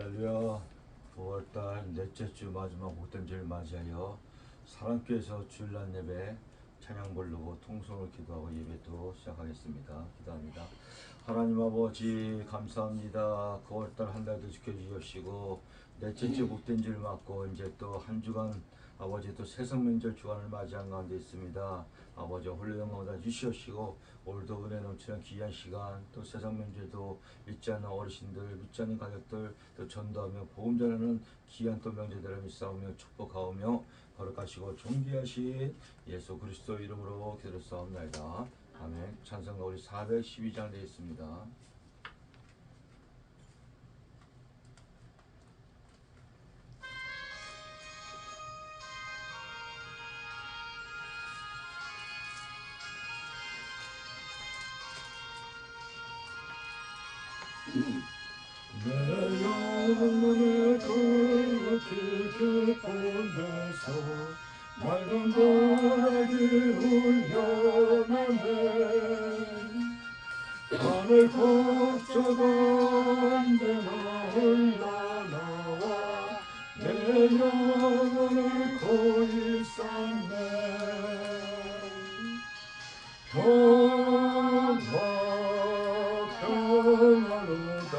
할렐루야. 5월달 넷째 주 마지막 복된 주를 맞이하여 사랑교회에서 주일날 예배 찬양 부르고 통성을 기도하고 예배도 시작하겠습니다. 기도합니다. 하나님 아버지 감사합니다. 9월달 한 달도 지켜주시고 넷째 주 복된 주를 맞고 이제 또 한 주간 아버지 또 새성명절 주간을 맞이한 가운데 있습니다. 아버지 홀로 영광 다 주시옵시고 오늘도 은혜 넘치는 귀한 시간 또 새성명절도 믿지 않는 어르신들 믿지 않는 가족들 또 전도하며 복음 전하는 귀한 또 명제들을 믿사오며 축복하오며 거룩하시고 존귀하신 예수 그리스도 이름으로 기도했사옵나이다. 아멘. 찬송가 우리 412장 되어 있습니다. 내 영혼을 그렇게 기쁨에서 맑은 바람이 울려나네. 하늘 걱정한 데나 흘러나와 내 영혼을 고이 쌌네. 평화로다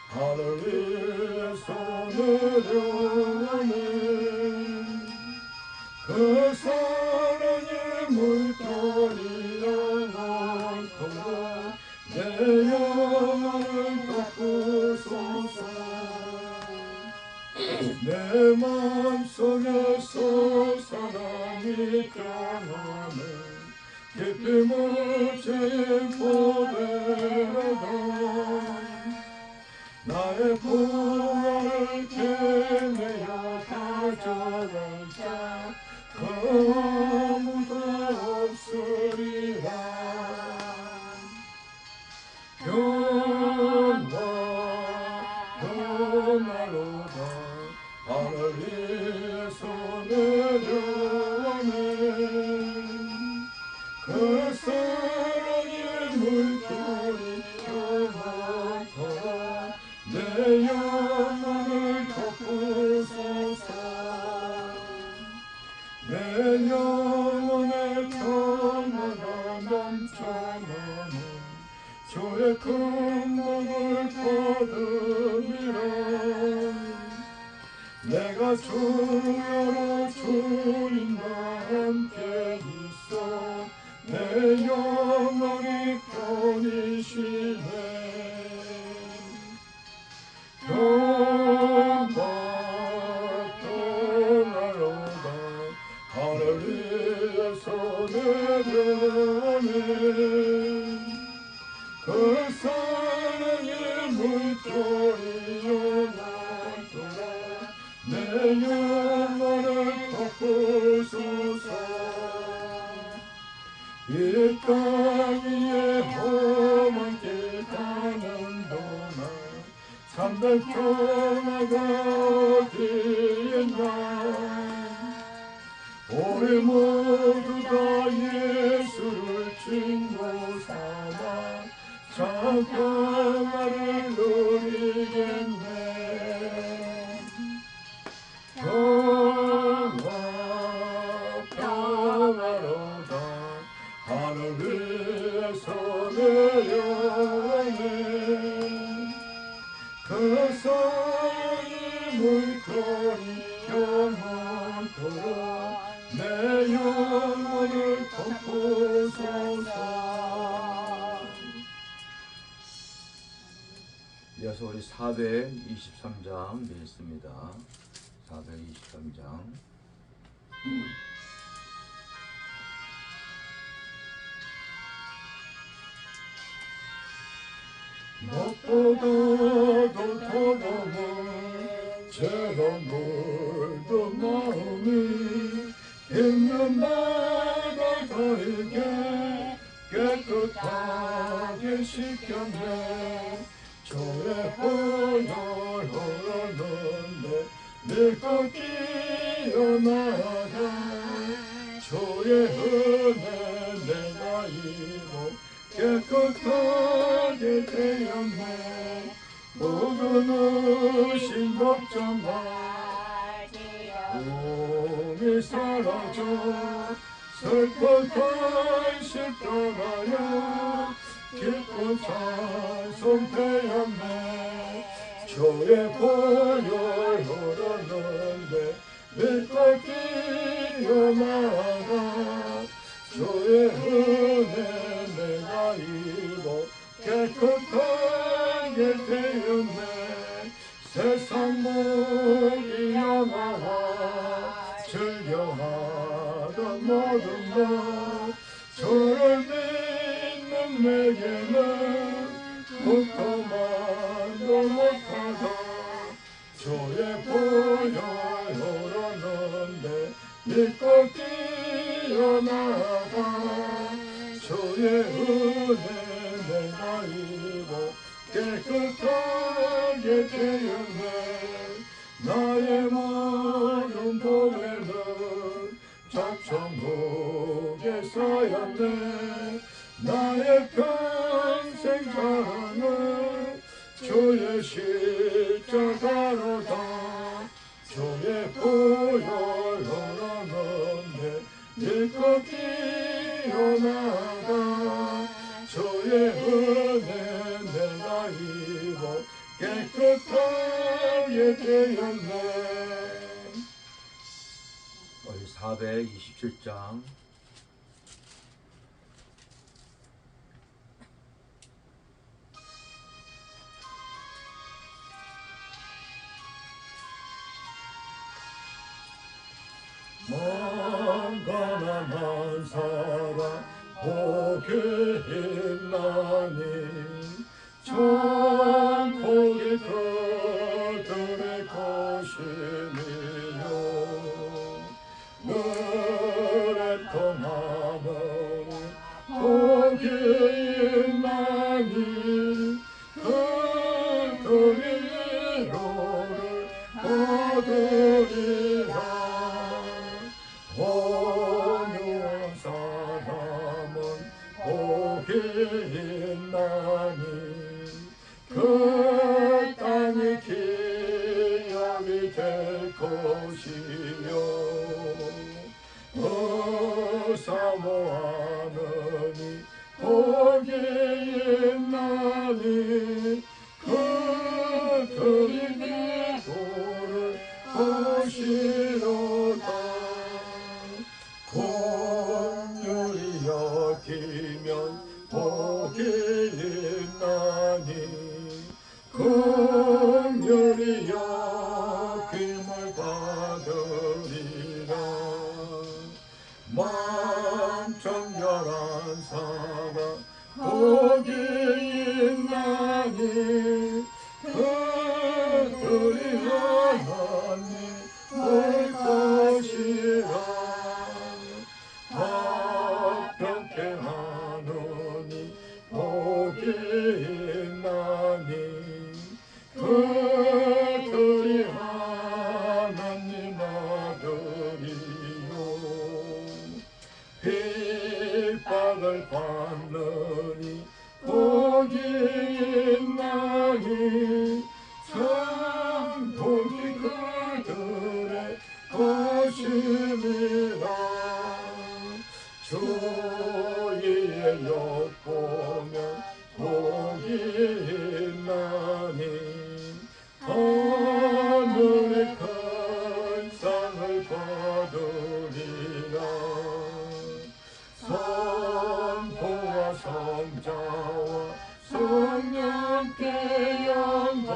하늘 위에서 내려오네. 그 사랑의 물결이 영원토록 내 영혼을 덮으소서. 내 맘속에서 사랑이 변하네. 깊이 묻힌 보배로다 나의 부활을 캐내어 가져갈 자 그 아무도 없으리라. 평화로다 하늘 위에서 내려오네. 그 사랑의 물결이 영원토록 내 영혼을 덮으소서. 내 영혼의 평화가 넘쳐나는 주의 큰 복을 거두리라. 내가 주여로 주님과 함께 있어 내 영혼이 편이시네. 평화로다 하늘 위에서 내려오네. 그 사랑의 물결이 영원토록 내 영혼을 덮으소서. 이 땅 위에 험한 길 가는 동안 참된 평화가 어디 있나. 우리 모두 다 예수를 친구 삼아 참 평화를 누리겠네. 평화로다 하늘 위에서 내려오네. 그 사랑의 물결이 영원토록 내 영혼을 덮으소서. 이어서 우리 423장 되겠습니다. 423장. 무엇보다도 더더욱 죄로 물든 마음이 있는 나가 너에게 깨끗하게 씻겼네. 주의 보혈 흘렀는데 믿고 뛰어나가 주의 은혜 내가 이루 깨끗하게 되었네. 포근하신 걱정 몸이 사라져 슬픈 간식 떠나요 기쁜 찬송 배웠네 주의 보혈 흐르는데 믿고 뛰어나가 주의 은혜 내가 입어 깨끗하게 되었네 세상 모든 영화와 즐겨하던 모든 것 주를 믿는 내게는 묵터만도 못하다 주의 보혈 흐르는데 믿고 뛰어나가 주의 은혜 내가 입어 깨끗하게 되었네 나의 모든 보배는 천천국에 쌓였네 나의 평생 자랑은 주의 십자가로다 주의 보혈 흐르는데 믿고 뛰어나가 주의 은혜 내가 입어 깨끗하게 되었네 우리 427장 마음 가난한 사람 복이 있나니 천국이 그들의 것이니요 그랬던 하늘이 복이 있나니 그들이 위로를 얻으리라 온유한 사람은 복이 있나니 그 땅이 기업이 될 것이요 사모하느니 복이 있나니 그들이 기도를 하시로다 긍휼히 여기면 복이 있나니 긍휼히 여김을 받으리라 마음 정결한 사람 복이 있나니 그들이 하나님 볼 것이라 합평케 하느니 복이 있나니 그들이 하나님 아들이요 핍박을 받느니 복이 있나니 천국이 그들의 것이니라 주의 엿보면 복이 있나니 하늘의 큰 상을 받으리라 성부와 성자와 성령께 영광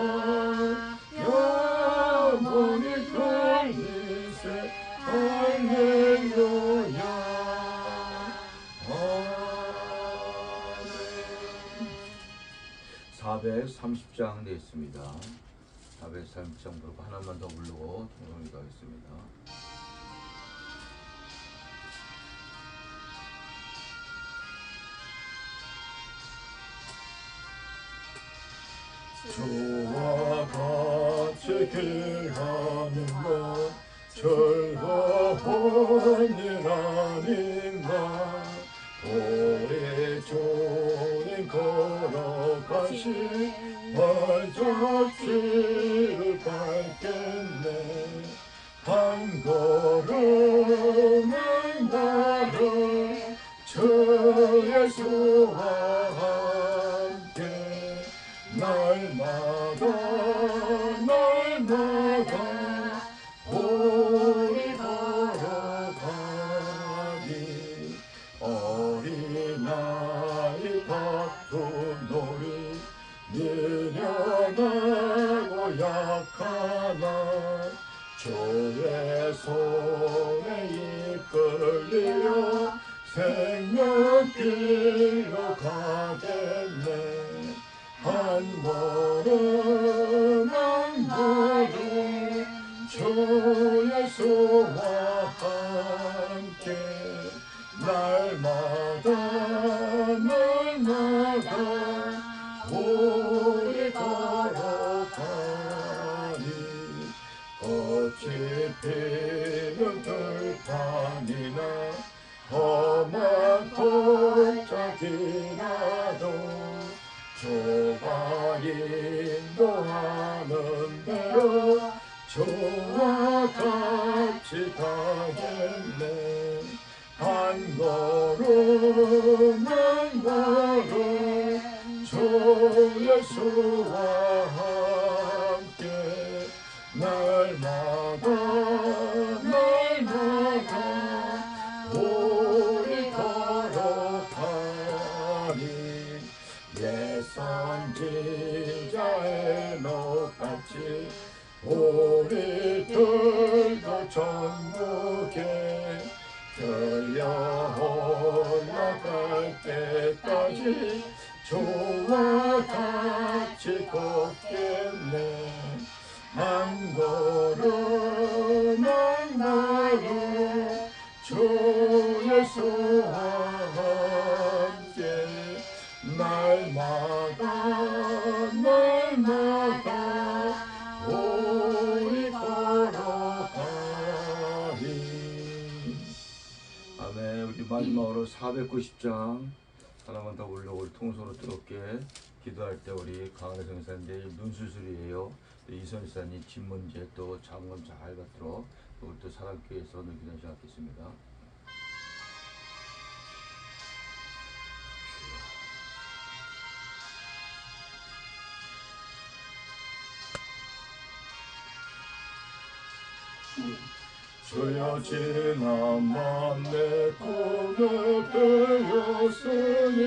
영원히 걸리세 할렐루야 아멘 430장 되어 있습니다. 430장 부르고 하나만 더 부르고 통성을 가겠습니다. 주와 같이 길가는 것 즐거운 일 아닌가 우리 주님 걸어가신 발자취를 밟겠네. 한 걸음 한 걸음 주 예수와 함께 날마다 날마다 우리 걸어가니. 어린아이 다툼놀이 미련하고 약하나 주의 손에 이끌려 생명길로 가겠네. 한 걸음 한 걸음 주 예수와 함께 날마다 날마다 우리 걸어가니. 꽃이 피는 들판이나 험한 골짜기라도 주가 인도하는 대로 주와 같이 가겠네. 한 걸음 한 걸음 주 예수와 함께 날마다 날마다 우리 걸어가니. 예선지자의 녹같이 우리들도 천국에 들려 올라갈 때까지 주와 같이 걷겠네. 한 걸음 한 걸음 주 예수와 함께 날마다 날마다 우리 걸어가리. 아멘. 우리 마지막으로 490장 하나만 더 올려고 우리 통성으로 뜨겁게 기도할 때 우리 강한혜 성사님 내일 눈수술이에요. 이선 이사님 집 문제 또 장검 잘 받도록 우리 또 사랑교회에서 오늘 기도 시작하겠습니다. 주여 지난밤 내 꿈에 되었으니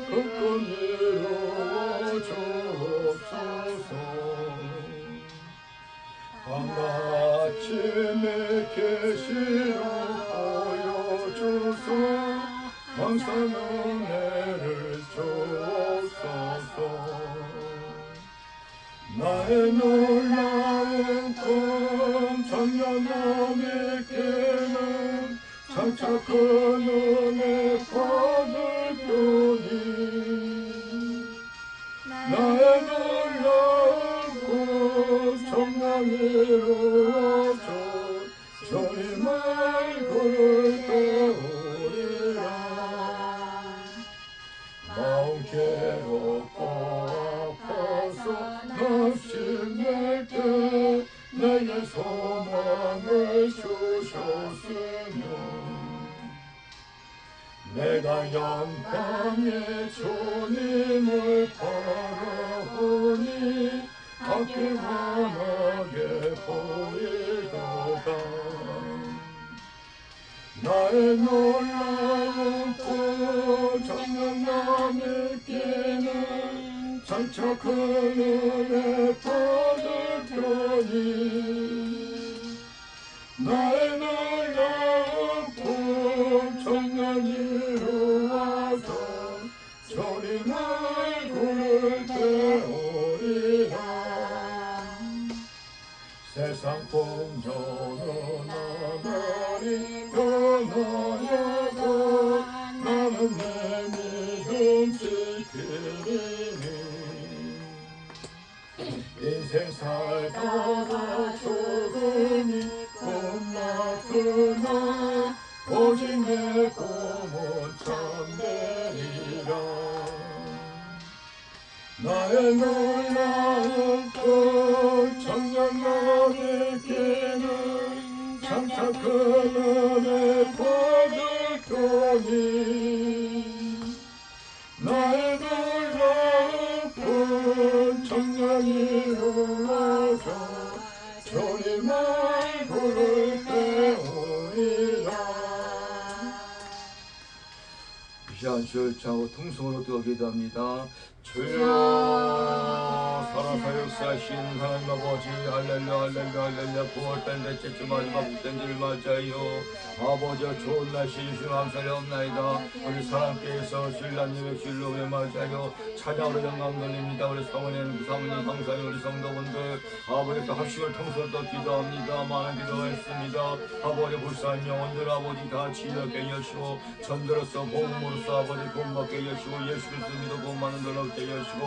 그 꿈 이루어 주옵소서. 밤같이 내 계시로 보여주소. 항상 은혜를 주옵소서. 나의 놀라운 꿈 청년남에게는 장차 그 은혜 받을뿐이. 나의 놀라운 꿈 청년이 이루어져 주님 얼굴을 배우리라. 마음 괴롭고 아파서 낙심될 때 내게 소망을 주셨으며 내가 영광의 주님을 바라보니 앞이 환하게 보이도다. 나의 놀라운 꿈 청년남에게는 장차 그 은혜 받을 편이. 나의 놀라운 꿈 청년이 이루어져 주님 얼굴을 배우리라. 세상 풍조는 아무리 변하여도 나는 내 믿음 지키리니. 인생 살다가 죽으니 꿈나그나 오직 내 꿈은 참되리라. 나의 놀라운 그 청년 나에게는 장차 그날의 복을 거니 나의 놀라운 그 청년이 올라서 주님의 부를 때우리라. 이 시간 주를 차고 통성으로 더 기도합니다. 주여 살아서 역사하신 하나님 아버지 할렐루야 할렐루야 할렐루야 9월달 넷째 주 마지막 복된지를 맞아요. 아버지와 좋은 날씨 주신 감사하옵나이다. 우리 사랑교회에서 주일날 예배 주일로에 맞아요. 찬양으로 영광 돌립니다. 우리 사모님 감사해요. 우리 성도분들 아버지 또 합식을 통해서 또 기도합니다. 많은 기도했습니다. 아버지 불쌍한 영혼들 아버지 다 치유하게 여시고 전도로서 복음으로서 아버지 구원받게 여시고 예수 그리스도 믿어 구원받는 걸로 여시고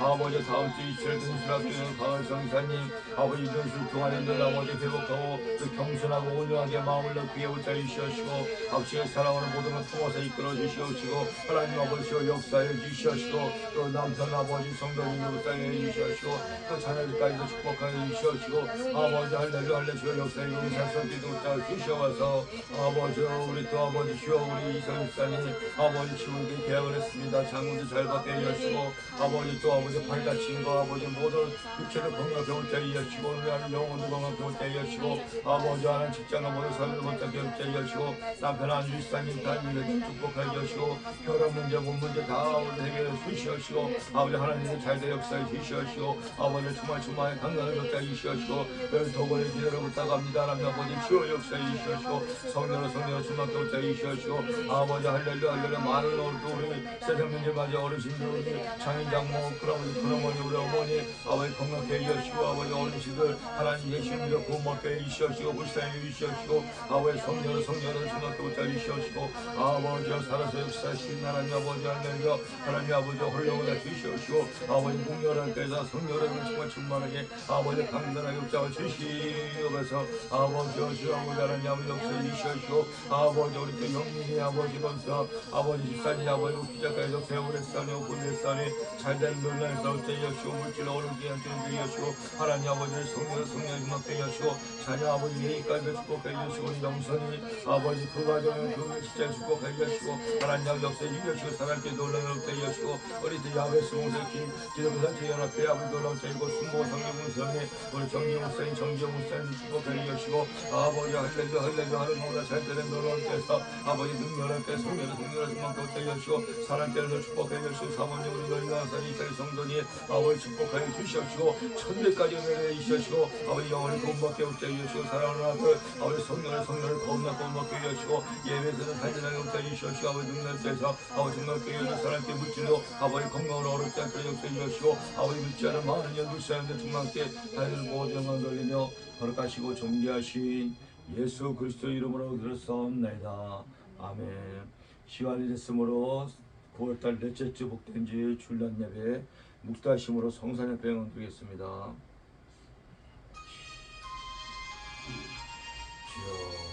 아버지 다음 주 이철 등수학교는 강을 성사님 아버지 이전수 동안인들 아버지 회복하고 또 겸손하고 온유하게 마음을 높이게 붙잡으시옵시고 아버지의 사랑하는 모든 걸 품어서 이끌어 주시옵시고 하나님 아버지와 역사해 주시옵시고 또 남편 아버지 성도님을 붙잡게 주시옵시고 또 자녀들까지도 축복하게 주시옵시고 아버지 할렐루야 할렐루야 역사에 용사성기도 붙잡아 주시옵소서. 아버지 우리 또 아버지 주여 우리 이성사님 아버지 치우기 계약을 했습니다. 장군도 잘 받게 하시고 아버지 또 아버지 팔 다친 거 아버지 모든 육체를 건강하게 못하게 하시고 우리 영혼도 건강하게 못하게 하시고 아버지 하는 직장과 모든 삶을 못하게 하시고 남편 한 일상인 단일을 축복하게 하시고 결혼 문제 문 문제 다 아버지 해결해 주시옵시고 아버지 하나님의 잘된 역사에 주시옵시고 아버지 주말 강단을 걷게 주시옵시고 늘 도번에 기도를 부탁합니다. 하나님 아버지 주여 역사에 주시옵시고 성령으로 주님께 붙잡게 주시옵시고 아버지 할렐루야 할렐루야 많은 우리 세상 문제 맞아 어르신들 우리 장인 장모 큰어머니 우리 어머니 아버지 건강하게 해주시고 아버지 어르신들 하나님 예수님으로 구원받게 해주시옵시고 불쌍히 해주시옵시고 아버지 성령으로 주님께 붙잡게 주시옵시고 아버지여 살아서 역사하신 하나님 아버지 할렐루야 하나님 아버지 홀령을 주시옵시고 아버지 국열할 때에서 성령으로 정말 충만하게 아버지 강단하게 붙잡아 주시옵소서. 아버지여 주 아버지 하나님 아버지 역사해 주시옵시고 아버지 우리 또 영민이 아버지로서 아버지 집사님 아버지 기자까지도 배우랬사니 오픈했사니 잘된 논란에서 되여시고 물질로 오르게 되여시고 하나님 아버지를 성령 주먹게 여시고 자녀 아버지 예의까지 축복해 주시고 영선이 아버지 그 과정을 그 진짜 축복해 주시고 하나님 아버지 역사에 이겨주시고 사람께 놀라운 때 여시고 우리 야베스 공세kin 기도부산체 연합회 아버지 놀라운 때이고 순모 성경문선이 우리 정기목사님 정기목사님 축복해 주시고 아버지 할렐루야 할렐루야 하는 모든 잘되는 놀라운 때에서 아버지 능력할 때 성령을 주먹게 때 여시고 사람께는 축복해 주시고 사모님 우리 너희가 이스라엘 성도니 아버지 축복하여 주시옵시고 천대까지 은혜를 주시옵시고 아버지 영원히 구원받게 주시고 사랑하는 아들 아버지 성령을 겁나 구원받게 주시고 예배에서는 단전하게 붙여 주시옵시고 아버지 능력에서 아버지 정말께 여는 사람께 물질로 아버지 건강으로 어렵지 않게 역사해 주시고 아버지 믿지 않은 많은 연두 사람들 중앙께 다른 모든 영광 돌리며 거룩하시고 존귀하신 예수 그리스도 이름으로 들었사옵나이다. 아멘. 시간이 됐으므로 9월달 넷째 주 복된지 주일날 예배 묵다심으로 성산협회 영광 드리겠습니다. 주여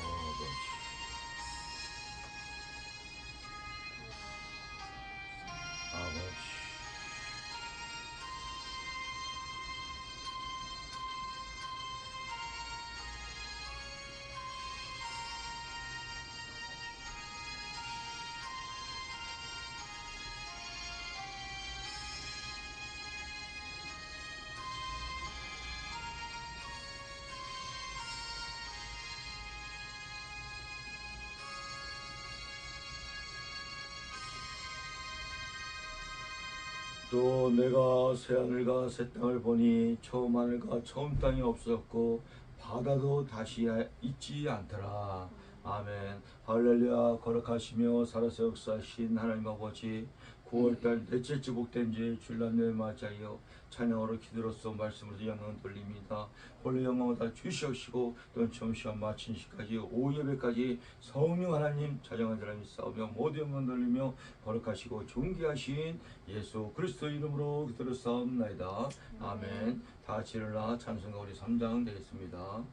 또 내가 새하늘과 새 땅을 보니 처음 하늘과 처음 땅이 없었고 바다도 다시 있지 않더라. 아멘. 할렐루야. 거룩하시며 살아서 역사하신 하나님 아버지 9월달 넷째 주 복된지 주일날 예배 맞아요. 찬양으로 기도로서 말씀으로 영광 돌립니다. 홀로 영광을 다 주시옵시고 또 점시간 마친 시까지 오후 예배까지 성령 하나님 자정한 사람이 싸우며 모두 영광 돌리며 거룩하시고 존귀하신 예수 그리스도 이름으로 기도로싸움나이다. 아멘. 다 같이 일어나 찬송가 우리 3장 되겠습니다.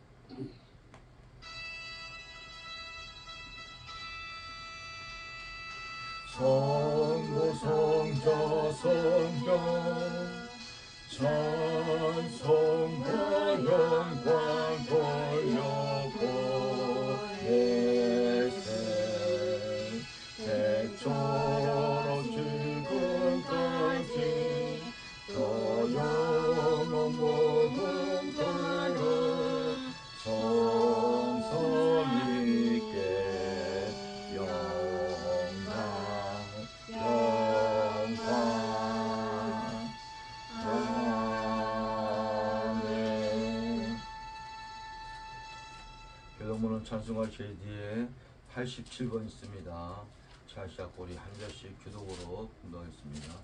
성부 성자 성령 찬송과 영광 돌려보내세 대초로 지금까지 더 영원 무궁토록 성성님께 영광 아멘. 교동문은 찬송가 제뒤에 87번 있습니다. 찰시작 우리 한 절씩 교독으로 공부하겠습니다.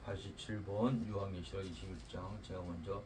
87번 요한계시록 21장. 제가 먼저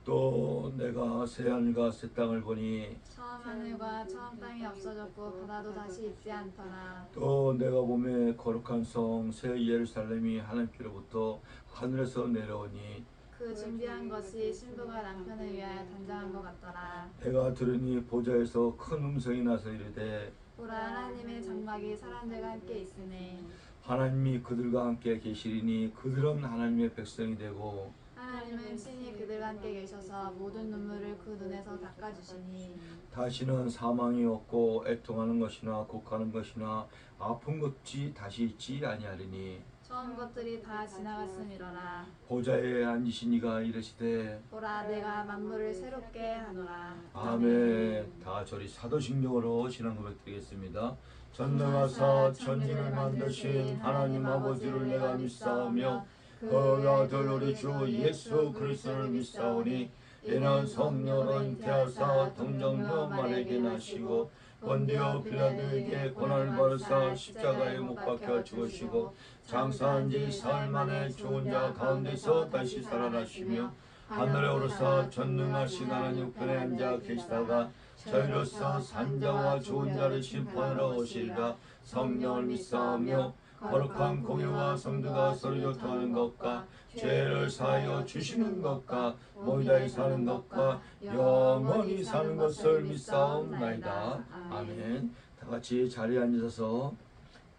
또 내가 새하늘과 새 땅을 보니 처음 하늘과 처음 땅이 없어졌고 바다도 다시 있지 않더라. 또 내가 보매 거룩한 성 새 예루살렘이 하나님께로부터 하늘에서 내려오니 그 준비한 것이 신부가 남편을 위하여 단장한 것 같더라. 내가 들으니 보좌에서 큰 음성이 나서 이르되 보라, 하나님의 장막이 사람들과 함께 있으니 하나님이 그들과 함께 계시리니 그들은 하나님의 백성이 되고 하나님은 친히 그들과 함께 계셔서 모든 눈물을 그 눈에서 닦아주시니 다시는 사망이 없고 애통하는 것이나 곡하는 것이나 아픈 것이 다시 있지 아니하리니 처음 것들이 다 지나갔음이로라. 보좌에 앉으신 이가 이르시되 보라, 내가 만물을 새롭게 하노라. 아멘. 다 저리 사도신경으로 신앙 고백드리겠습니다. 전능하사 천지를 만드신 하나님 아버지를 내가 믿사오며 그 아들 우리 주 예수 그리스도를 믿사오니 이는 성령으로 잉태하사 동정녀 마리아에게 나시고 본디오 빌라도에게 고난을 받으사 십자가에 못 박혀 죽으시고 장사한 지 사흘 만에 죽은 자 가운데서 다시 살아나시며 하늘에 오르사 전능하신 하나님 우편에 앉아 계시다가 저희로서 산자와 죽은 자를 심판하러 오시리라. 성령을 믿사오며 거룩한 공예와 성도가 서로 교통하는 것과 죄를 사하여 주시는 것과 모이다이 사는 것과 영원히 사는 것을 믿사옵나이다. 아멘. 다 같이 자리에 앉으셔서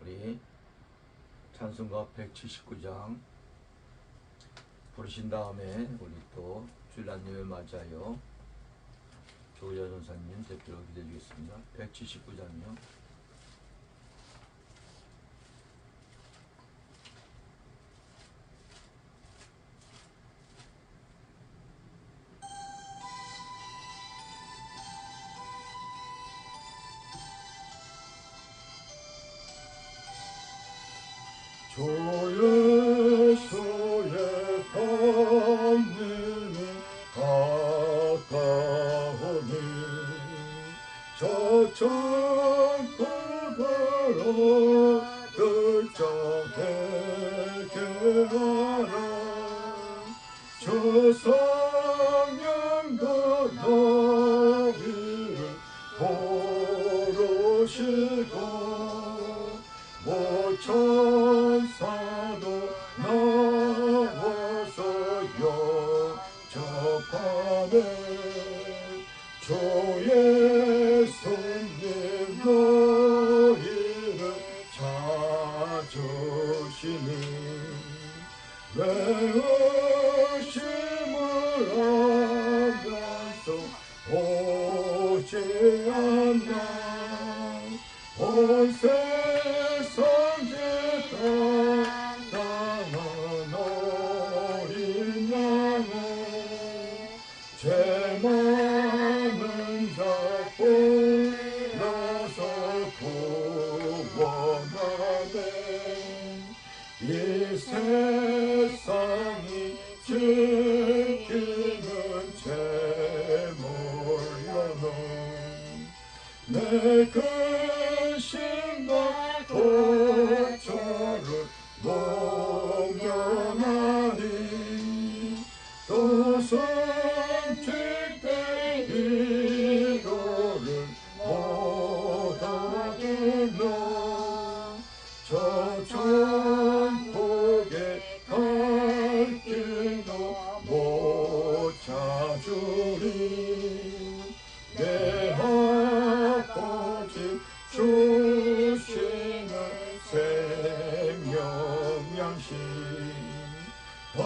우리 찬송가 179장 부르신 다음에 우리 또 주일날님을 맞이하여 조의자 전사님 대표로 기도해 주겠습니다. 179장이요. 주 예수의 권능이 가까우니 저천국으로 들정되게 하라. 주 성령도 너희를 부르시고 모천사도 나와서 영접하네. 주 예수님 너희를 찾으시니 왜 의심을 하면서 오지 않나. 온 세상 죄다 떠난 어린 양을 죄 많은 자 불러서 구원하네. 이 세상이 지키는 제물로는 내 근심과 고초를 모면하니 또 선택된 위로를 못 얻으며 저 천국에 갈 길도 못 찾으리. 내 아버지 주시는 생명 양식 다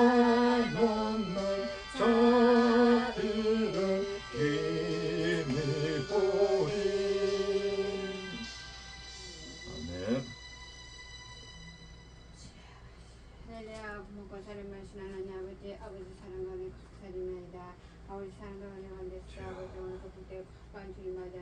한없는 자비를 힘이 보리. 아멘. 하나님 먹고 살인마신 하나님 아버지 사랑과 은혜 감사드립니다. 아버지 사랑과 은혜 가운데서 아버지 오늘 그 그때 관 주님마다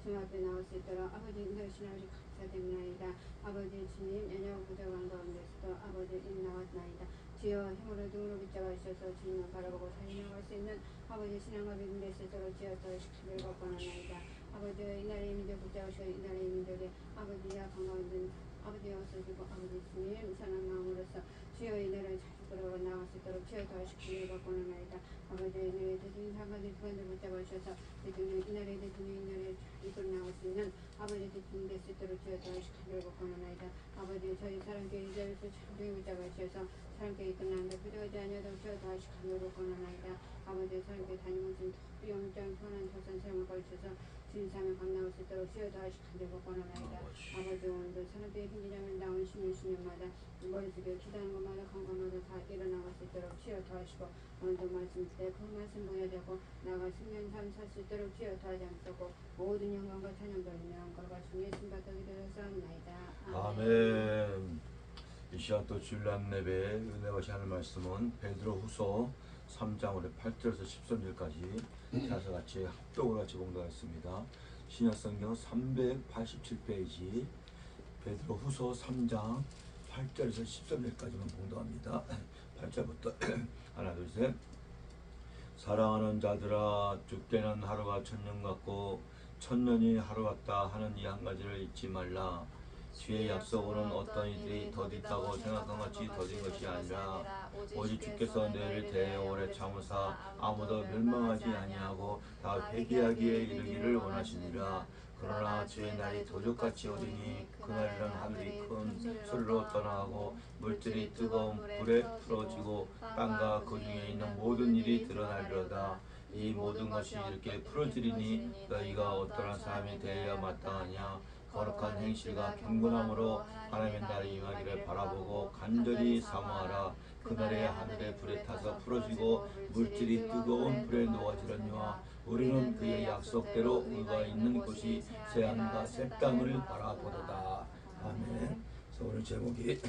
주님 앞에 나올 수 있도록 아버지 인도하신 아버지 감사드립니다. 아버지 주님 연약 부족한 가운데서도 아버지 인 나왔나이다. 주여 힘으로 등으로 붙잡아 주셔서 주님을 바라보고 살려나갈 수 있는 아버지 신앙과 믿음이 있도록 주여 더 시키를 권하나이다. 아버지 이날의 민족 붙잡으시고 이날의 민족의 아버지 약한 가운데 아버지 없어지고 아버지 주님 선한 마음으로서 주여 이 나라를 잘 끌어가 나갈 수 있도록 주여 도와주시기를 바꾸나이다. 아버지 이 나라의 대통령 상관들 그간들 붙잡아 주셔서 대통령 이 나라의 대통령 이 나라를 이끌어 나갈 수 있는 아버지 대통령 될 수 있도록 주여 도와주시기를 바꾸나이다. 아버지 저희 사람교회 이자에서 참되게 붙잡아 주셔서 사람교회 이끌어나는데 부족하지 아니하도록 주여 도와주시기를 바꾸나이다. 아버지 사람교회 다니면서 영장 편한 조선 세움을 걸쳐서 주님삼에 감나올 수 있도록 주여 도와주시기를 바꾸나이다. 아버지 오늘도 사람들의 힘이라면 나온 신년마다 머릿속에 기도하는 것마다 간 것마다 다 일어나갈 수 있도록 주여 도와주시고 오늘도 말씀 때 그 말씀 보여되고 나가 승리한 삶 살 수 있도록 주여 도와주옵소서. 모든 영광과 찬양 돌리며 걸어가 주님의 신받아 기도하옵나이다. 아멘. 이 시간 또 주일날 예배 은혜와 하는 말씀은 베드로후서 3장 8절에서 13절까지 자서 같이 합독으로 같이 공부하겠습니다. 신약성경 387페이지 베드로후서 3장 8절에서 13절까지만 공부합니다. 8절부터 하나 둘 셋. 사랑하는 자들아 죽게는 하루가 천년 같고 천년이 하루 같다 하는 이 한 가지를 잊지 말라. 주의 약속으로는 어떤 이들이 더디다고 생각한 것이 더딘 것이 아니라 오직 주께서 너희를 대하여 오래 참으사 아무도 멸망하지 아니하고 다 회개하기에 이르기를 원하시니라. 그러나 주의 날이 도적같이 오리니 그날이란 하늘이 큰 소리로 떠나고 물들이 뜨거운 불에 풀어지고 땅과 그 중에 있는 모든 일이 드러나리로다. 이 모든 것이 이렇게 풀어지리니 너희가 어떠한 사람이 되어야 마땅하냐. 거룩한 행실과 경건함으로 하나님의 날이 임하기를 바라보고 간절히 사모하라. 그날에 하늘에 불에 타서 풀어지고 물질이 뜨거운 불에 녹아지려니와 우리는 그의 약속대로 의가 있는 곳이 새하늘과 새 땅을 바라보도다. 아멘. 그래서 오늘 제목이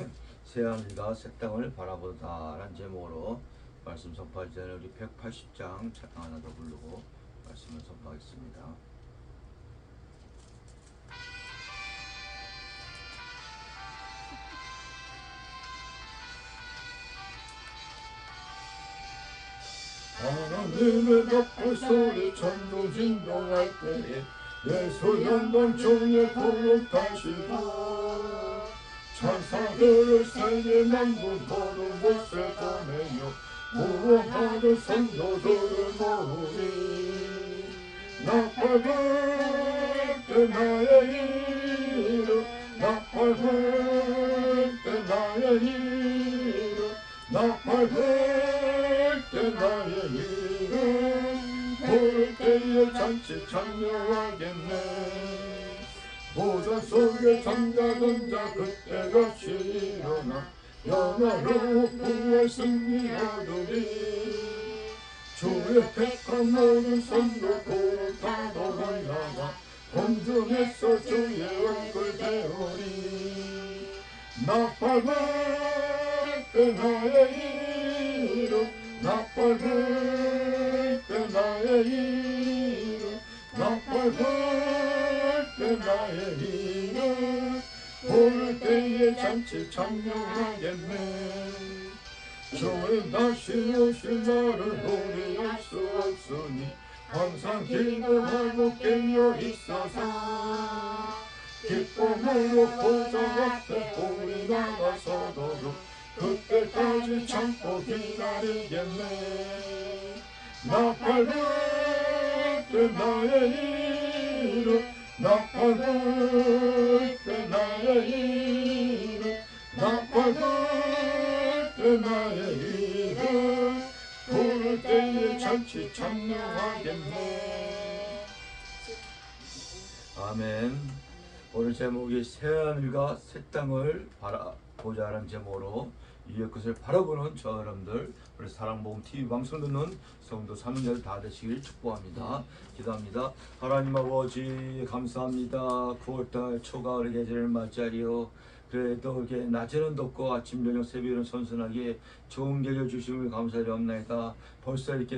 새하늘과 새 땅을 바라보도다 라는 제목으로 말씀 선포하기 전에 우리 180장 찬양 하나 더 부르고 말씀을 선포하겠습니다. 하나님의 높은 소리 천도 진동할 때에 예수 영광 중에 거룩하시고 천사들을 세계 만국 모든 곳에 보내며 구원받은 성도들을 모으니 나팔불 때 나의 이름 나팔불 때 나의 이름 나팔불 때 나의 이름 부를 때에 잔치 찬양하겠네. 모든 속에 잠자던 자 그때 같이 일어나 영화로 부활 승리 얻으리. 주의 택한 모든 성도 고타도 올라가 공중에서 주의 얼굴 배우리. 나팔불 때 나의 이름 나팔불 때 나의 이름 나팔불 때 나의 이름 부를 때에 잔치 찬양하겠네. 주의 다시 오실 날을 노래할 수 없으니 항상 기도하고 깨어 있어서 기쁨으로 보좌 앞에 우리 나가서도록 그때까지 참고 기다리겠네. 나팔불 때 나의 이름 나팔불 때 나의 이름 나팔불 때 나의 이름 부를 때에 잔치 찬양하겠네. 아멘. 오늘 제목이 새하늘과 새 땅을 바라보자 하는 제목으로 위의 것을 바라보는 저 여러분들, 우리 사랑복음 TV 방송 듣는 성도 사명자들 다 되시길 축복합니다. 기도합니다. 하나님 아버지 감사합니다. 9월달 초가을의 계절을 맞이하리요. 그래도 이렇게 낮에는 덥고 아침 저녁 새벽에는 선선하게 좋은 계절 주심을 감사드립니다. 벌써 이렇게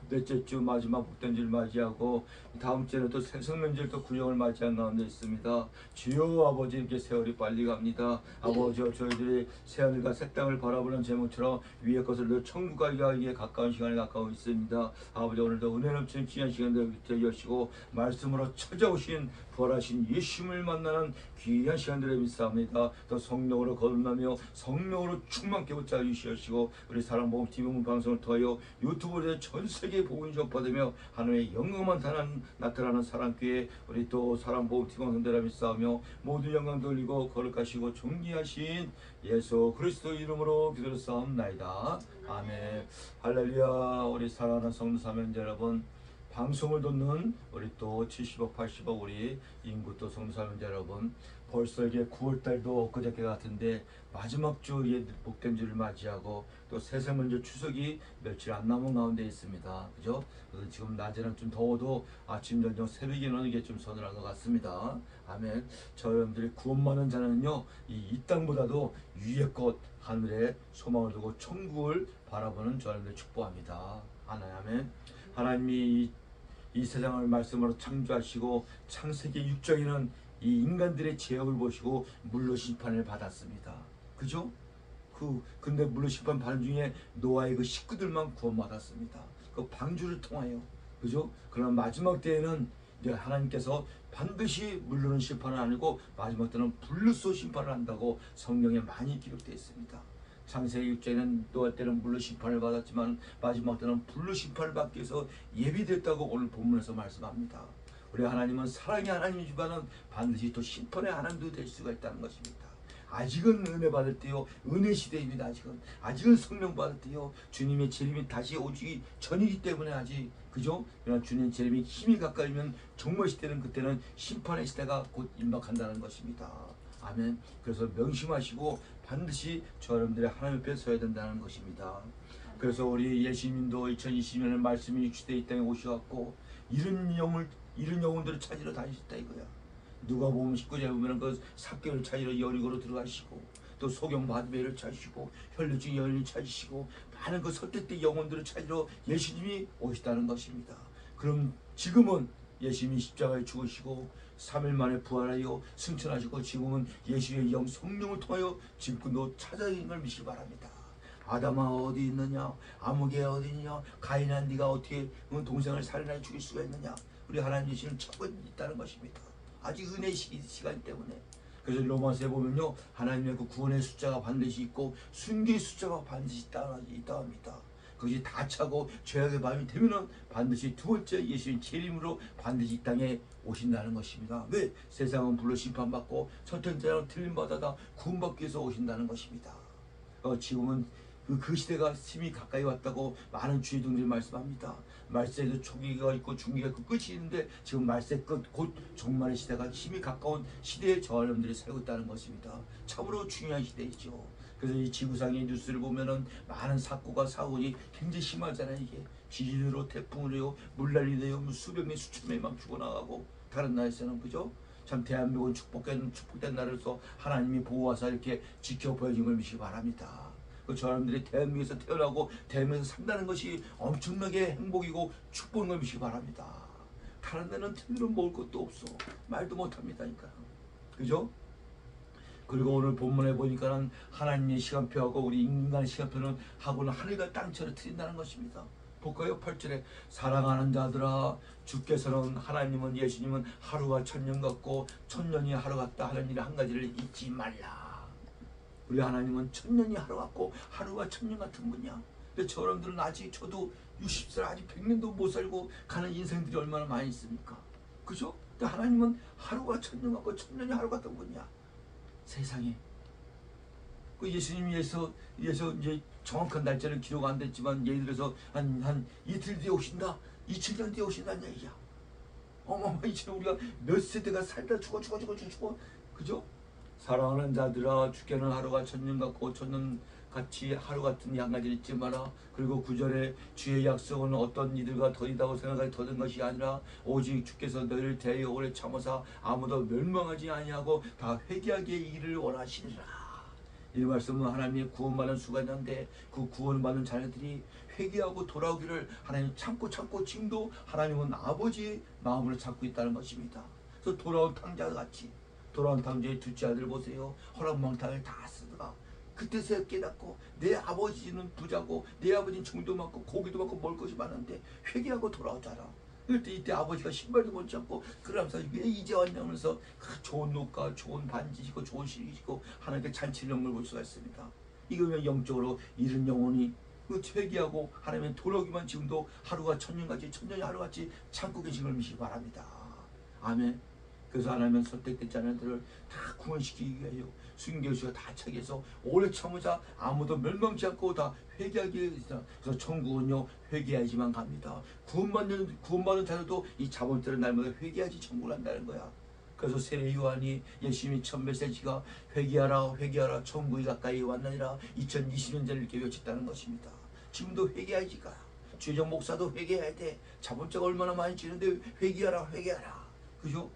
넷째 주 마지막 복된 주를 맞이하고 다음 주에는 또 생명절 또 구정을 맞이한 가운데 있습니다. 주여 아버지, 이렇게 세월이 빨리 갑니다. 아버지와 저희들이 새하늘과 새 땅을 바라보는 제목처럼 위의 것을 늘 천국 가기에 가까운 시간에 가까워 있습니다. 아버지, 오늘도 은혜 넘치는 귀한 시간들 되게 하시고 말씀으로 찾아오신 부활하신 예수님을 만나는 귀한 시간들을 믿사옵니다. 또 성령으로 거듭나며 성령으로 충만케 붙잡아 주시옵시고 우리 사랑복음 TV 방송을 통하여 유튜브에 전 세계에 복음이 전파되며 하나님의 영광만 나타나는 사랑교회 우리 또 사랑복음 TV 방송대라 믿사오며 모든 영광 돌리고 거룩하시고 존귀하신 예수 그리스도 이름으로 기도드렸사옵나이다. 아멘. 할렐루야. 우리 사랑하는 성도 사명자 여러분, 방송을 듣는 우리 또 70억 80억 우리 인구 또 성사명자 여러분, 벌써 이게 9월달도 엊그저께 같은데 마지막 주의 복된 주를 맞이하고 또 새세먼저 추석이 며칠 안 남은 가운데 있습니다. 그죠? 그래서 지금 낮에는 좀 더워도 아침 저녁 새벽에는 이게 좀 서늘한 것 같습니다. 아멘. 저 여러분들이 구원받는 자는요 이 땅보다도 위의 것 하늘에 소망을 두고 천국을 바라보는 저 여러분들 축복합니다. 아멘. 하나님이 이 세상을 말씀으로 창조하시고 창세기 6장에는 이 인간들의 죄악을 보시고 물로 심판을 받았습니다. 그죠? 근데 물로 심판 받은 중에 노아의 그 식구들만 구원받았습니다. 그 방주를 통하여. 그죠? 그러나 마지막 때에는 이제 하나님께서 반드시 물로는 심판을 아니고 마지막 때는 불로서 심판을 한다고 성경에 많이 기록되어 있습니다. 창세기 6장에는 노아 때는 물로 심판을 받았지만 마지막 때는 불로 심판을 받기 위해서 예비됐다고 오늘 본문에서 말씀합니다. 우리 하나님은 사랑의 하나님이지만은 반드시 또 심판의 하나님도 될 수가 있다는 것입니다. 아직은 은혜 받을 때요, 은혜 시대입니다. 아직은 성령 받을 때요, 주님의 재림이 다시 오기 전이기 때문에 아직, 그죠? 그러나 주님의 재림이 힘이 가까이면 종말 시대는 그때는 심판의 시대가 곧 임박한다는 것입니다. 아멘. 그래서 명심하시고 반드시 저 여러분들의 하나님 앞에 서야 된다는 것입니다. 그래서 우리 예수님도 2020년에 말씀이 육시대 이 땅에 오셔갖고 이런 영혼들을 찾으러 다니셨다 이거야. 누가복음 19장에 보면 그 삭개를 찾으러 여리고로 들어가시고 또 소경 바디메를 찾으시고 혈루증 여인을 찾으시고 많은 그 설득된 영혼들을 찾으러 예수님이 오시다는 것입니다. 그럼 지금은 예수님이 십자가에 죽으시고 3일 만에 부활하여 승천하시고 지금은 예수의 영 성령을 통하여 지금도 찾아다니는 걸 믿시기 바랍니다. 아담아 어디 있느냐, 아무개 어디 있느냐, 가인아 네가 어떻게 동생을 살인하여 죽일 수가 있느냐. 우리 하나님 계시는 찾고 있다는 것입니다. 아직 은혜의 시간 때문에. 그래서 로마서에 보면요, 하나님의 그 구원의 숫자가 반드시 있고 순교의 숫자가 반드시 있다 합니다. 그것이 다 차고 죄악의 밤이 되면은 반드시 두 번째 예수님 재림으로 반드시 이 땅에 오신다는 것입니다. 왜? 세상은 불로 심판받고 천천자는 틀림받아다 구원받기 위해서 오신다는 것입니다. 지금은 그 시대가 심히 가까이 왔다고 많은 주의동들이 말씀합니다. 말세에도 초기가 있고 중기가 있고 끝이 있는데 지금 말세 끝 곧 종말의 시대가 심히 가까운 시대에 저 여러분들이 살고 있다는 것입니다. 참으로 중요한 시대이죠. 그래서 이 지구상의 뉴스를 보면은 많은 사고가 굉장히 심하잖아요. 이게 지진으로 태풍으로요, 물난리로요, 수백 명 수천 명이 막 죽어나가고 다른 나라에서는 그죠? 참 대한민국은 축복된 나라로서 하나님이 보호하사 이렇게 지켜 보여준 걸 믿시기 바랍니다. 저 사람들이 대한민국에서 태어나고 대한민국에서 산다는 것이 엄청나게 행복이고 축복인 걸 믿시기 바랍니다. 다른 데는 틀리로 먹을 것도 없어. 말도 못합니다니까. 그죠? 그리고 오늘 본문에 보니까는 하나님의 시간표하고 우리 인간의 시간표는 하고는 하늘과 땅처럼 틀린다는 것입니다. 볼까요? 8절에 사랑하는 자들아, 주께서는 하나님은 예수님은 하루가 천년 같고 천년이 하루 같다 하는 일 한 가지를 잊지 말라. 우리 하나님은 천년이 하루 같고 하루가 천년 같은 분이야. 근데 저 여러분들은 아직 저도 60살 아직 100년도 못 살고 가는 인생들이 얼마나 많이 있습니까? 그죠? 근데 하나님은 하루가 천년 같고 천년이 하루 같은 분이야. 세상에. 그 예수님께서 이제 정확한 날짜는 기록 안 됐지만 예를 들어서 한 이틀 뒤에 오신다, 2000년 뒤에 오신다는 얘기야. 어마어마하지. 우리가 몇 세대가 살다 죽어. 그죠? 사랑하는 자들아, 주께는 하루가 천년 같고 천년 같이 하루 같은 양가지를 잊지 마라. 그리고 9절에 주의 약속은 어떤 이들과 더디다고 생각하기 더딘 것이 아니라 오직 주께서 너희를 대하여 오래 참으사 아무도 멸망하지 아니하고 다 회개하게 이를 원하시니라. 이 말씀은 하나님의 구원받는 수가 있는데 그 구원받는 자녀들이 회개하고 돌아오기를 하나님 참고 지금도 하나님은 아버지의 마음으로 찾고 있다는 것입니다. 그래서 돌아온 탕자같이 돌아온 탕자의 둘째 아들 보세요. 허락망탕을 다 쓰다가 그때서야 깨닫고 내 아버지는 부자고 내 아버지는 정도 많고 고기도 많고 먹을 것이 많은데 회개하고 돌아오잖아. 이때 아버지가 신발도 못 잡고 그러면서 왜 이제 왔냐면서 좋은 옷과 좋은 반지시고 좋은 실이시고 하나님께 잔치를 볼 수가 있습니다. 이거면 영적으로 이런 영혼이 회개하고 하나님의 돌아오기만 지금도 하루가 천년같이 천년이 하루같이 참고 계신 걸 믿기 바랍니다. 아멘. 그래서 하나님은 선택된 자녀들을 다 구원시키기 위하여 순교수가 다 차기해서 오래 참으자 아무도 멸망치 않고 다 회개하기 위해서. 그래서 천국은요 회개해야지만 갑니다. 구원받는 자녀도 이 자본들은 날마다 회개하지 천국을 간다는 거야. 그래서 세례 요한이 예수님이 첫 메시지가 회개하라 천국이 가까이 왔느니라 2020년 전에 이렇게 외쳤다는 것입니다. 지금도 회개하지가. 주의정 목사도 회개해야 돼. 자본자가 얼마나 많이 지는데 회개하라. 그죠?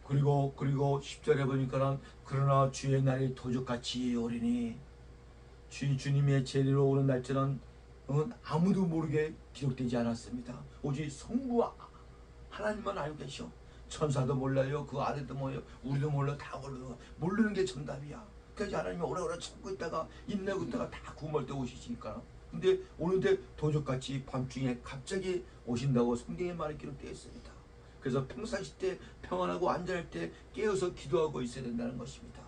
그리고 10절에 보니까는 그러나 주의 날이 도적같이 오리니 주님의 재리로 오는 날짜는 아무도 모르게 기록되지 않았습니다. 오직 성부와 하나님만 알고 계셔. 천사도 몰라요. 그 아들도 몰라요. 우리도 몰라. 다 몰라요. 모르는 게 정답이야. 그래서 하나님이 오래오래 참고 있다가 인내하고 있다가 다 구원할 때 오시니까. 근데 오는데 도적같이 밤중에 갑자기 오신다고 성경에 말이 기록되어 있습니다. 그래서 평상시 때 평안하고 안전할 때 깨어서 기도하고 있어야 된다는 것입니다.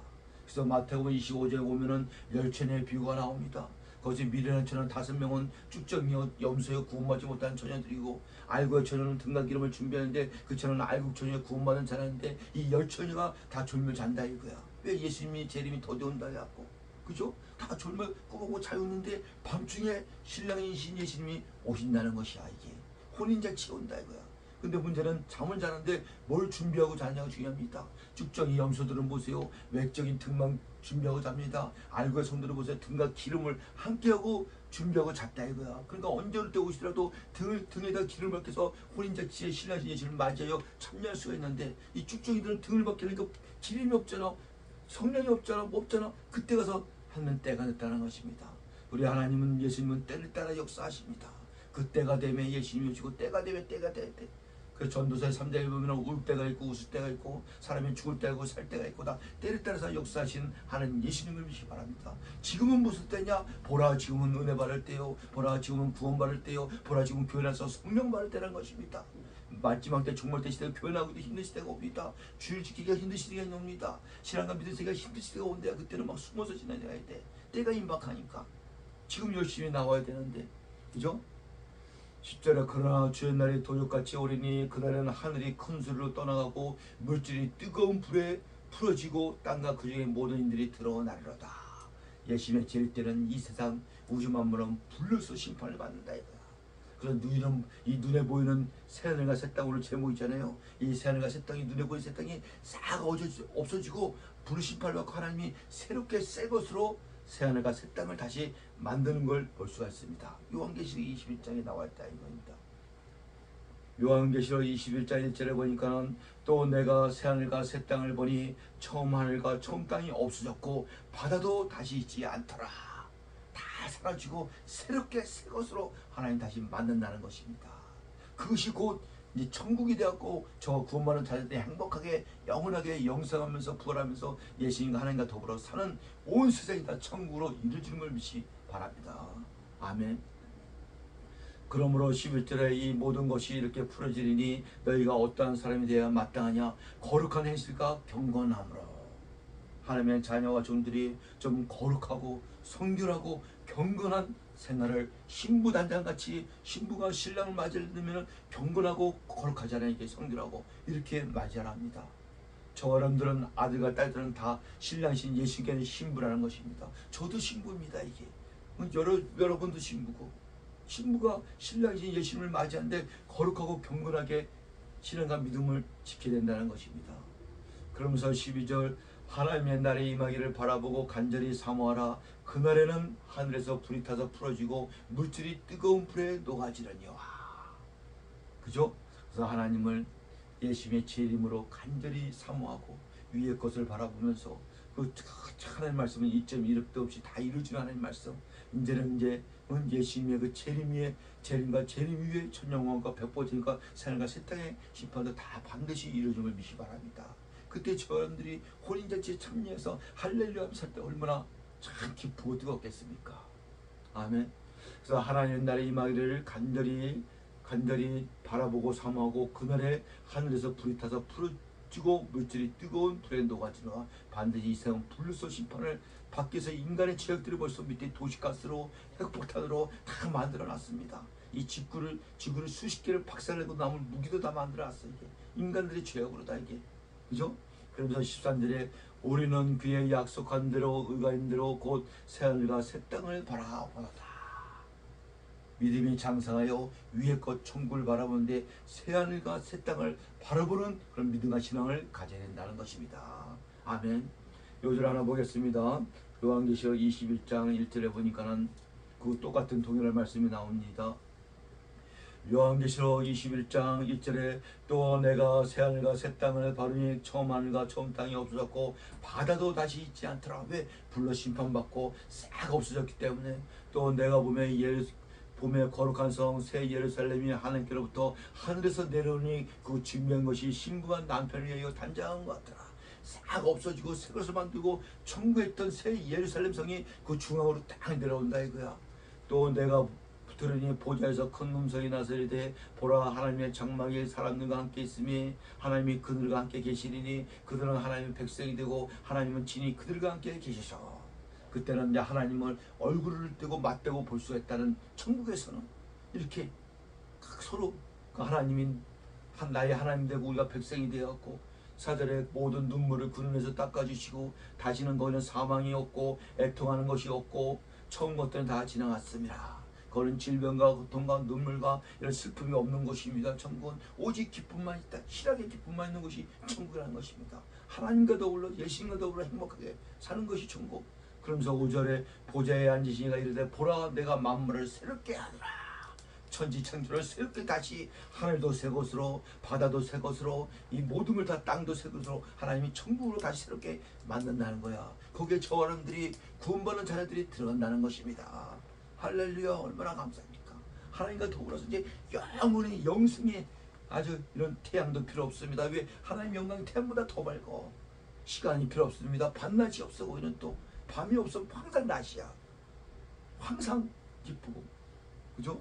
그래서 마태복음 25절에 보면은 열천의 비유가 나옵니다. 거기서 미련한 처녀는 5명은 쭉정이어 염소에 구원받지 못한 처녀들이고 알고의 처녀는 등과 기름을 준비하는데 그 처녀는 알곡 처녀에 구원받은 자라는데 이 10처녀가 다 졸며 잔다 이거야. 왜 예수님이 재림이 더디온다 해갖고 그죠? 다 졸며 꾸벅꾸벅 자유는데 밤중에 신랑이신 예수님이 오신다는 것이야. 이게 혼인잔치가 온다 이거야. 근데 문제는 잠을 자는데 뭘 준비하고 자냐가 중요합니다. 쭉정이 염소들은 보세요. 외적인 등만 준비하고 잡니다. 알고의 성들은 보세요. 등과 기름을 함께하고 준비하고 잤다 이거야. 그러니까 언제 올 때 오시더라도 등에다 기름을 박혀서 혼인잔치에 신랑신 예수님을 맞이하여 참여할 수가 있는데 이 쭉정이들은 등을 박히니까 기름이 없잖아. 성령이 없잖아. 뭐 없잖아. 그때 가서 하면 때가 됐다는 것입니다. 우리 하나님은 예수님은 때를 따라 역사하십니다. 그 때가 되면 예수님이 오시고 때가 되면 때가 돼. 그 전도서의 3장에 보면 울 때가 있고 웃을 때가 있고 사람이 죽을 때가 있고 살 때가 있고 다 때를 따라서 역사하신 하나님 예수님을 믿으시기 바랍니다. 지금은 무슨 때냐? 보라 지금은 은혜 받을 때요. 보라 지금은 구원 받을 때요. 보라 지금 교회에서 성령 받을 때라는 것입니다. 마지막 때 종말 때 시대가 교회나오기도 힘든 시대가 옵니다. 주일 지키기가 힘든 시대가 옵니다. 신앙과 믿음 세계가 힘든 시대가 온대요. 그때는 막 숨어서 지나야 돼. 때가 임박하니까 지금 열심히 나와야 되는데 그죠? 10절에 그러나 주의 날이 도적같이 오리니 그날에는 하늘이 큰 소리로 떠나가고 물질이 뜨거운 불에 풀어지고 땅과 그 중에 모든 인들이 드러나리로다. 예수님의 재림 때는 이 세상 우주 만물은 불로서 심판을 받는다 이거야. 그래서 이 눈에 보이는 새하늘과 새 땅 오늘 제목이잖아요. 이 새하늘과 새 땅이 눈에 보이는 새 땅이 싹 없어지고 불의 심판을 받고 하나님이 새롭게 새 것으로 새하늘과 새 땅을 다시 만드는 걸 볼 수가 있습니다. 요한계시록 21장에 나와 있다 이겁니다. 요한계시록 21장 1절에 보니까는 또 내가 새하늘과 새 땅을 보니 처음 하늘과 처음 땅이 없어졌고 바다도 다시 있지 않더라. 다 사라지고 새롭게 새 것으로 하나님 다시 만든다는 것입니다. 그것이 곧 이제 천국이 되었고 저 구원받은 자들이 행복하게 영원하게 영생하면서 부활하면서 예수님과 하나님과 더불어 사는 온 세상이 다 천국으로 이루어지는 걸 믿기 바랍니다. 아멘. 그러므로 11절에 이 모든 것이 이렇게 풀어지리니 너희가 어떠한 사람이 되어야 마땅하냐? 거룩한 행실과 경건함으로. 하나님의 자녀와 종들이 좀 거룩하고 성결하고 경건한 생활을 신부단장같이 신부가 신랑을 맞이하려면 경건하고 거룩하잖아요. 이게 성결하고 이렇게 맞이하라 합니다. 저 여러분들은 아들과 딸들은 다 신랑신 예수님께는 신부라는 것입니다. 저도 신부입니다. 이게 여러분도 신부고 신부가 신랑신 예수님을 맞이하는데 거룩하고 경건하게 신앙과 믿음을 지켜야 된다는 것입니다. 그러면서 12절 하나님의 날이 임하기를 바라보고 간절히 사모하라. 그날에는 하늘에서 불이 타서 풀어지고 물질이 뜨거운 불에 녹아지려니와. 그죠? 그래서 하나님을 예수님의 재림으로 간절히 사모하고 위의 것을 바라보면서 그 하나님 말씀은 이점 이력도 없이 다 이루어지는 하나님 말씀. 이제는 예수님의 그 재림과 재림 위에 천영왕과 백보전과 새하늘과 새 땅의 심판도 다 반드시 이루어짐을 믿기 바랍니다. 그때 저들이 혼인잔치에 참여해서 할렐루야 하면서 할 때 얼마나 참 기쁘고 뜨겁겠습니까? 아멘. 그래서 하나님의 날에 임하기를 간절히 바라보고 사모하고 그날에 하늘에서 불이 타서 풀어지고 물질이 뜨거운 불에 녹아지노라. 반드시 이 세상 불로서 심판을 밖에서 인간의 죄악들이 벌써 밑에 도시가스로 핵폭탄으로 다 만들어놨습니다. 이 지구를 수십 개를 박살내고 남을 무기도 다 만들어놨어. 이게 인간들의 죄악으로 다 이게. 그죠? 그러면서 13절에 우리는 그의 약속한 대로 의가인 대로 곧 새하늘과 새 땅을 바라보았다. 믿음이 장성하여 위의 것 천국을 바라보는데 새하늘과 새 땅을 바라보는 그런 믿음과 신앙을 가져야 된다는 것입니다. 아멘. 요절 하나 보겠습니다. 요한계시록 21장 1절에 보니까는 그 똑같은 동일한 말씀이 나옵니다. 요한계시록 21장 1절에 또 내가 새하늘과 새 땅을 바르니 처음 하늘과 처음 땅이 없어졌고 바다도 다시 있지 않더라. 왜? 불로 심판받고 싹 없어졌기 때문에. 또 내가 봄에 거룩한 성 새 예루살렘이 하나님께로부터 하늘에서 내려오니 그 증명한 것이 신부한 남편을 위하여 단장한 것 같더라. 싹 없어지고 새 것을 만들고 천국에 있던 새 예루살렘 성이 그 중앙으로 딱 내려온다 이거야. 또 내가 들으니 보좌에서 큰 음성이 나서 이르되 보라 하나님의 장막이 사람들과 함께 있으니 하나님이 그들과 함께 계시리니 그들은 하나님의 백성이 되고 하나님은 친히 그들과 함께 계시셔. 그때는 이제 하나님을 얼굴을 떼고 맞대고 볼 수 있다는 천국에서는 이렇게 서로 하나님이 나의 하나님 되고 우리가 백성이 되었고 사절에 모든 눈물을 그 눈에서 닦아주시고 다시는 거기는 사망이 없고 애통하는 것이 없고 처음 것들은 다 지나갔습니다. 그거는 질병과 고통과 눈물과 이런 슬픔이 없는 것입니다. 천국은 오직 기쁨만 있다. 실하게 기쁨만 있는 것이 천국이라는 것입니다. 하나님과 더불어 예수님과 더불어 행복하게 사는 것이 천국. 그러면서 5절에 보좌에 앉으시니가 이르되 보라 내가 만물을 새롭게 하노라. 천지창조를 새롭게 다시 하늘도 새 것으로 바다도 새 것으로 이 모든 걸 다 땅도 새 것으로 하나님이 천국으로 다시 새롭게 만든다는 거야. 거기에 저 사람들이 구원받는 자녀들이 들어간다는 것입니다. 할렐루야. 얼마나 감사합니까. 하나님과 더불어서 이제 영원히 영생에 아주 이런 태양도 필요 없습니다. 왜? 하나님 영광이 태양보다 더 밝고 시간이 필요 없습니다. 밤낮이 없어. 우리는 또 밤이 없으면 항상 낮이야. 항상 기쁘고. 그죠?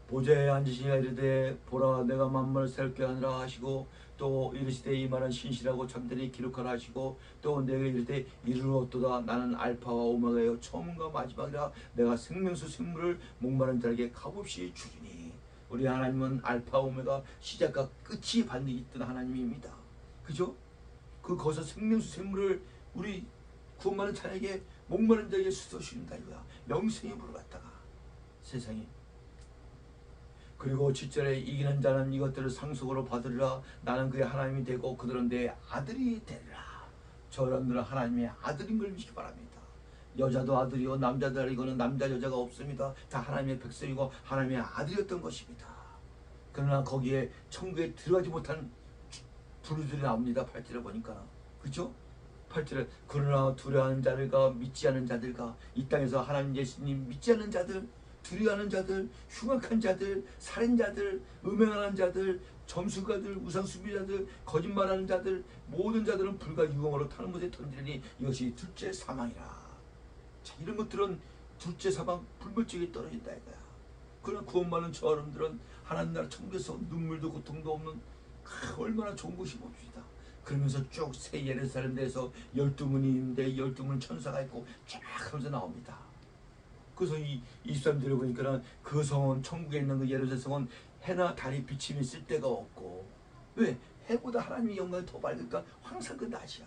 보좌에 앉으시니가 이르되 보라 내가 만물을 새롭게 하느라 하시고 또 이르시되 이 말은 신실하고 참되니 기록하라 하시고 또 내가 이르되 이르렀도다 나는 알파와 오메가요 처음과 마지막이라 내가 생명수 생물을 목마른 자에게 값없이 주리니. 우리 하나님은 알파 오메가 시작과 끝이 반드시 있던 하나님입니다. 그죠? 거기서 생명수 생물을 우리 구원받는 자에게 목마른 자에게 쏟아주신다 이거야. 영생의 물을 갖다가 세상에. 그리고 7절에 이기는 자는 이것들을 상속으로 받으리라. 나는 그의 하나님이 되고 그들은 내 아들이 되리라. 저런들은 하나님의 아들인 걸 믿기 바랍니다. 여자도 아들이요 남자도 아들이고는 남자 여자가 없습니다. 다 하나님의 백성이고 하나님의 아들이었던 것입니다. 그러나 거기에 천국에 들어가지 못한 부류들이 나옵니다. 8절에 보니까. 그렇죠? 8절에 그러나 두려워하는 자들과 믿지 않은 자들과 이 땅에서 하나님 예수님 믿지 않는 자들 두려워하는 자들, 흉악한 자들, 살인자들, 음행하는 자들, 점수가들, 우상숭배자들, 거짓말하는 자들 모든 자들은 불과 유황으로 타는 곳에 던지니 이것이 둘째 사망이라. 자, 이런 것들은 둘째 사망 불멸적에 떨어진다 이거야. 그러나 구원받는 저 여러분들은 하나님 나라 천국에서 눈물도 고통도 없는 얼마나 좋은 곳이 봅시다. 그러면서 쭉 새 예루살렘 대해서 12문이 있는데 12문 천사가 있고 쫙 하면서 나옵니다. 그래서 이 23절에 보니까 그 성은 천국에 있는 그 예루살렘 성은 해나 달이 비침이 쓸 데가 없고 왜? 해보다 하나님의 영광이 더 밝으니까 항상 그 낮이야.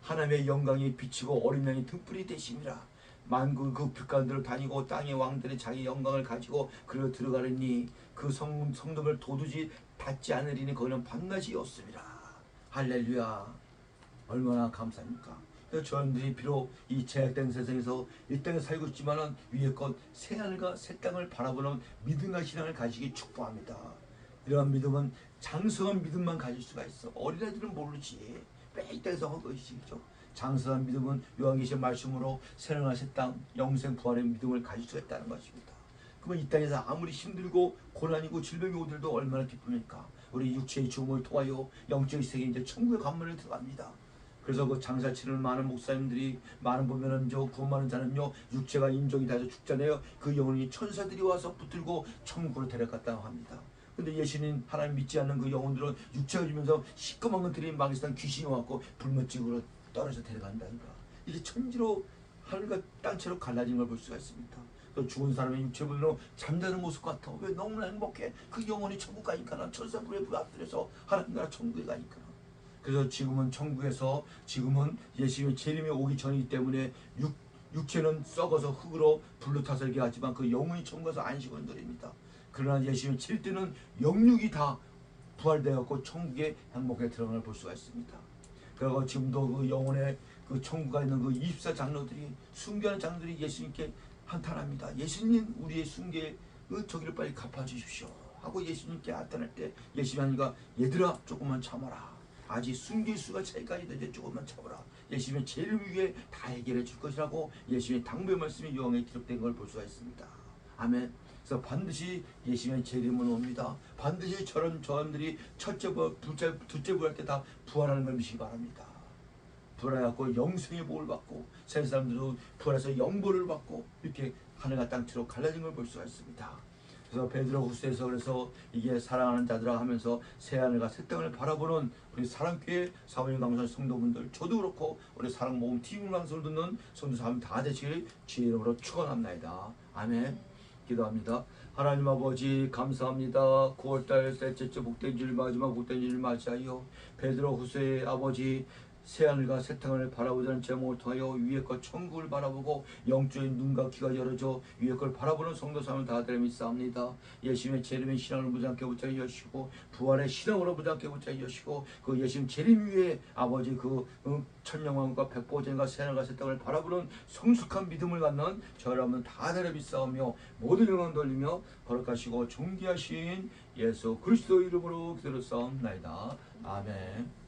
하나님의 영광이 비치고 어린 양이 등불이 되심이라. 만국 그 빛 가운데로 다니고 땅의 왕들이 자기 영광을 가지고 그리고 들어가려니 그 성dom을 도두지 닿지 않으리니 거기는 밤낮이 없습니다. 할렐루야. 얼마나 감사합니까? 그래서 저희들이 비록 이 제약된 세상에서 이 땅에 살고 있지만은 위에 것 새하늘과 새 땅을 바라보는 믿음과 신앙을 가지기 축복합니다. 이러한 믿음은 장성한 믿음만 가질 수가 있어. 어린애들은 모르지. 매일 땅에서 한 것이죠. 장성한 믿음은 요한계시록 말씀으로 새하늘과 새 땅, 영생 부활의 믿음을 가질 수가 있다는 것입니다. 그러면 이 땅에서 아무리 힘들고 고난이고 질병이 오더라도 얼마나 기쁩니까? 우리 육체의 죽음을 통하여 영적인 세계 이제 천국의 관문을 들어갑니다. 그래서 그 장사 치는 많은 목사님들이 많은 보면은 저 구원받는 자는요 육체가 인종이 다해서 죽잖아요. 그 영혼이 천사들이 와서 붙들고 천국으로 데려갔다고 합니다. 근데 예수님 하나님 믿지 않는 그 영혼들은 육체가 주면서 시꺼먼 것들이 막이스탄 귀신이 왔고 불못지구로 떨어져 데려간다니까. 이게 천지로 하늘과 땅채로 갈라진 걸 볼 수가 있습니다. 그 죽은 사람의 육체분으로 잠자는 모습 같아. 왜 너무나 행복해? 그 영혼이 천국 가니까 천사불의 그 앞들에서 하나님 나라 천국에 가니까. 그래서 지금은 천국에서 지금은 예수님의 재림이 오기 전이기 때문에 육체는 썩어서 흙으로 불로 타서 이렇게 하지만 그 영혼이 천국에서 안식을 누립니다. 그러나 예수님의 칠 때는 영육이 다 부활되었고 천국의 행복에 들어가는 걸 볼 수가 있습니다. 그리고 지금도 그 영혼의 그 천국에 있는 그 24장로들이 순교하는 장로들이 예수님께 한탄합니다. 예수님 우리의 순교의 그 저기를 빨리 갚아주십시오 하고 예수님께 나타날 때 예수님 하니까 얘들아 조금만 참아라. 아직 순교의 수가 차이까지 되지 조금만 참아라. 예수님의 재림 위에 다 해결해 줄 것이라고 예수님의 당부의 말씀이 요한에 기록된 걸 볼 수가 있습니다. 아멘. 그래서 반드시 예수님의 재림은 옵니다. 반드시 저런 저들이 첫째 부활, 둘째 부활 때 다 부활하는 걸 믿으시기 바랍니다. 부활해갖고 영생의 복을 받고 세 사람들도 부활해서 영보를 받고 이렇게 하늘과 땅으로 갈라진 걸 볼 수가 있습니다. 그래서 베드로 후서에서 그래서 이게 사랑하는 자들아 하면서 새하늘과 새 땅을 바라보는 우리 사랑교회 사모님 강사 성도분들 저도 그렇고 우리 사랑모금 TV 방송을 듣는 성도사님 다 되시길 주의 이름으로 축원합니다. 아멘. 기도합니다. 하나님 아버지 감사합니다. 9월달 셋째 주 복된 줄 마지막 복된 줄 맞이하여 베드로 후서의 아버지 새하늘과 새 땅을 바라보자는 제목을 통하여 위의 것 천국을 바라보고 영적인 눈과 귀가 열어져 위의 걸 바라보는 성도사람을 다 되려 믿사옵니다. 예수님의 재림의 신앙을 무장케 붙잡게 여시고 부활의 신앙으로 무장케 붙잡게 여시고 그 예수님 재림 위에 아버지 그 천영왕과 백보전과 새하늘과 새 땅을 바라보는 성숙한 믿음을 갖는 저 여러분 다 되려 믿사오며 모든 영광 돌리며 거룩하시고 존귀하신 예수 그리스도 이름으로 기도를 싸움나이다. 아멘.